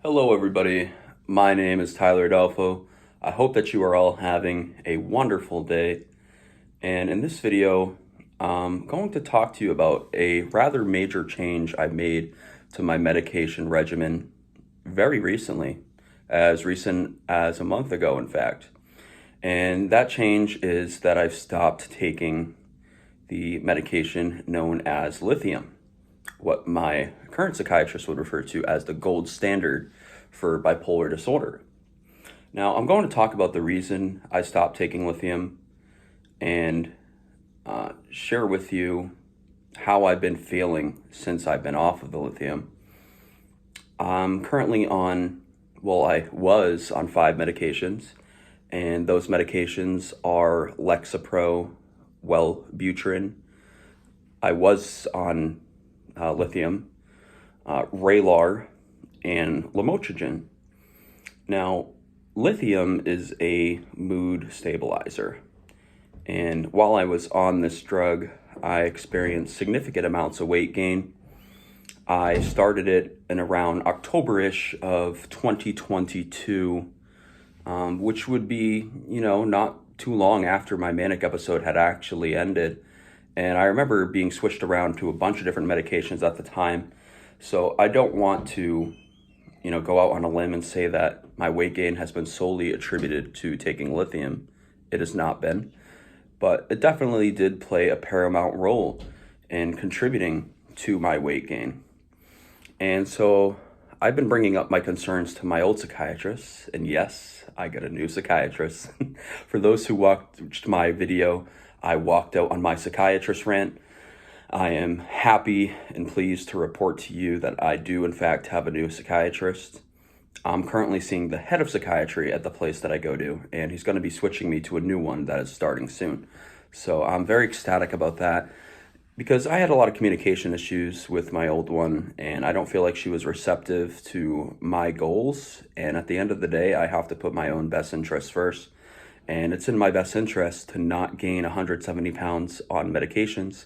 Hello everybody, my name is Tyler Adolfo. I hope that you are all having a wonderful day. And in this video, I'm going to talk to you about a rather major change I made to my medication regimen very recently, as recent as a month ago, in fact. And that change is that I've stopped taking the medication known as lithium, what my current psychiatrist would refer to as the gold standard for bipolar disorder. Now, I'm going to talk about the reason I stopped taking lithium and share with you how I've been feeling since I've been off of the lithium. I'm currently on, I was on 5 medications, and those medications are lexapro, Wellbutrin. I was on lithium, vraylar, and lamotrigine. Now, lithium is a mood stabilizer. And while I was on this drug, I experienced significant amounts of weight gain. I started it in around October-ish of 2022, which would be, not too long after my manic episode had actually ended. And I remember being switched around to a bunch of different medications at the time. So I don't want to, go out on a limb and say that my weight gain has been solely attributed to taking lithium. It has not been. But it definitely did play a paramount role in contributing to my weight gain. And so I've been bringing up my concerns to my old psychiatrist. And yes, I got a new psychiatrist. For those who watched my video, I walked out on my psychiatrist rant. I am happy and pleased to report to you that I do, in fact, have a new psychiatrist. I'm currently seeing the head of psychiatry at the place that I go to, and he's going to be switching me to a new one that is starting soon. So I'm very ecstatic about that because I had a lot of communication issues with my old one, and I don't feel like she was receptive to my goals. And at the end of the day, I have to put my own best interests first. And it's in my best interest to not gain 170 pounds on medications.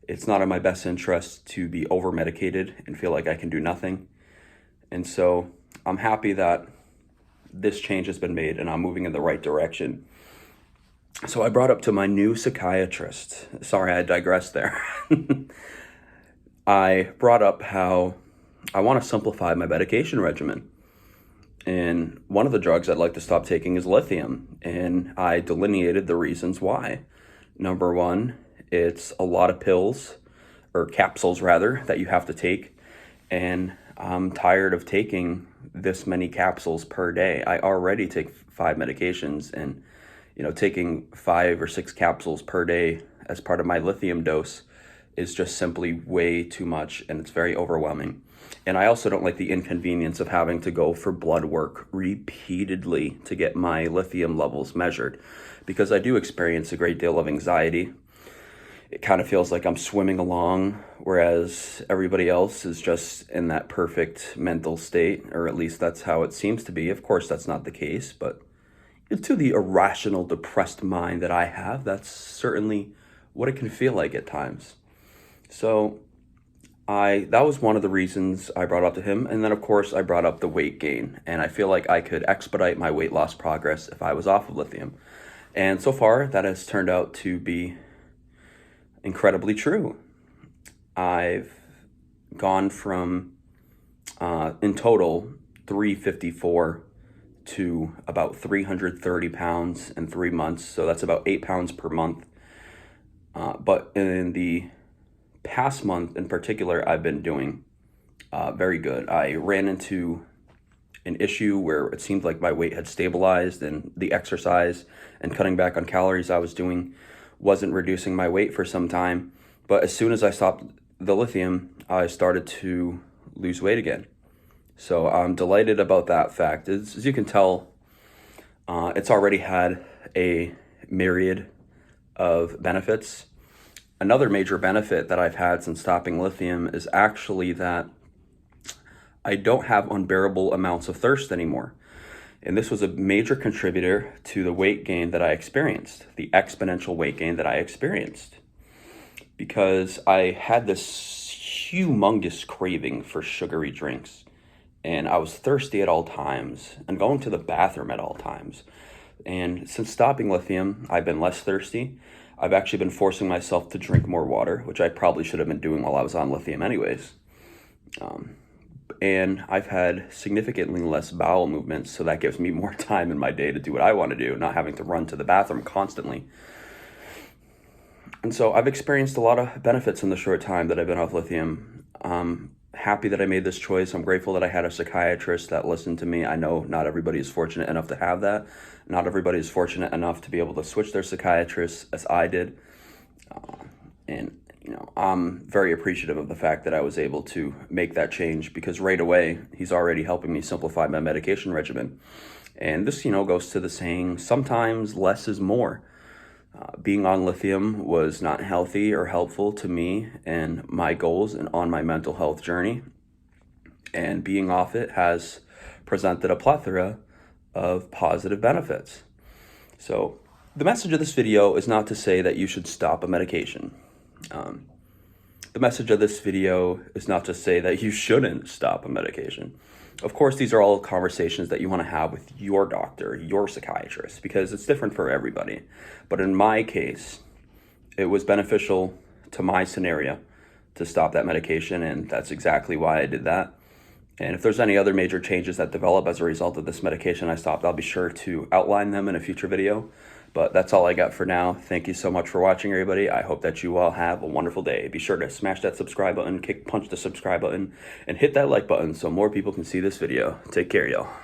It's not in my best interest to be over-medicated and feel like I can do nothing. And so I'm happy that this change has been made and I'm moving in the right direction. So I brought up to my new psychiatrist. Sorry, I digressed there. I brought up how I want to simplify my medication regimen. And one of the drugs I'd like to stop taking is lithium. And I delineated the reasons why. Number one, it's a lot of pills, or capsules rather, that you have to take. And I'm tired of taking this many capsules per day. I already take 5 medications, and taking 5 or 6 capsules per day as part of my lithium dose is just simply way too much, and it's very overwhelming. And I also don't like the inconvenience of having to go for blood work repeatedly to get my lithium levels measured, because I do experience a great deal of anxiety. It kind of feels like I'm swimming along, whereas everybody else is just in that perfect mental state, or at least that's how it seems to be. Of course, that's not the case, but to the irrational, depressed mind that I have, that's certainly what it can feel like at times. So that was one of the reasons I brought up to him. And then, of course, I brought up the weight gain. And I feel like I could expedite my weight loss progress if I was off of lithium. And so far, that has turned out to be incredibly true. I've gone from, in total, 354 to about 330 pounds in 3 months. So that's about 8 pounds per month. But in the past month in particular, I've been doing very good. I ran into an issue where it seemed like my weight had stabilized, and the exercise and cutting back on calories I was doing wasn't reducing my weight for some time. But as soon as I stopped the lithium, I started to lose weight again. So I'm delighted about that fact. As you can tell, it's already had a myriad of benefits. Another major benefit that I've had since stopping lithium is actually that I don't have unbearable amounts of thirst anymore. And this was a major contributor to the weight gain that I experienced, the exponential weight gain that I experienced, because I had this humongous craving for sugary drinks. and I was thirsty at all times and going to the bathroom at all times. And since stopping lithium, I've been less thirsty. I've actually been forcing myself to drink more water, which I probably should have been doing while I was on lithium anyways. And I've had significantly less bowel movements, so that gives me more time in my day to do what I want to do, not having to run to the bathroom constantly. And so I've experienced a lot of benefits in the short time that I've been off lithium. I'm happy that I made this choice. I'm grateful that I had a psychiatrist that listened to me. I know not everybody is fortunate enough to have that. Not everybody is fortunate enough to be able to switch their psychiatrist as I did. And I'm very appreciative of the fact that I was able to make that change, because right away, he's already helping me simplify my medication regimen. And this, goes to the saying, sometimes less is more. Being on lithium was not healthy or helpful to me and my goals and on my mental health journey. And being off it has presented a plethora of positive benefits. So the message of this video is not to say that you should stop a medication. The message of this video is not to say that you shouldn't stop a medication. Of course, these are all conversations that you want to have with your doctor, your psychiatrist, because it's different for everybody. But in my case, it was beneficial to my scenario to stop that medication, and that's exactly why I did that. And if there's any other major changes that develop as a result of this medication I stopped, I'll be sure to outline them in a future video. But that's all I got for now. Thank you so much for watching, everybody. I hope that you all have a wonderful day. Be sure to smash that subscribe button, punch the subscribe button, and hit that like button so more people can see this video. Take care, y'all.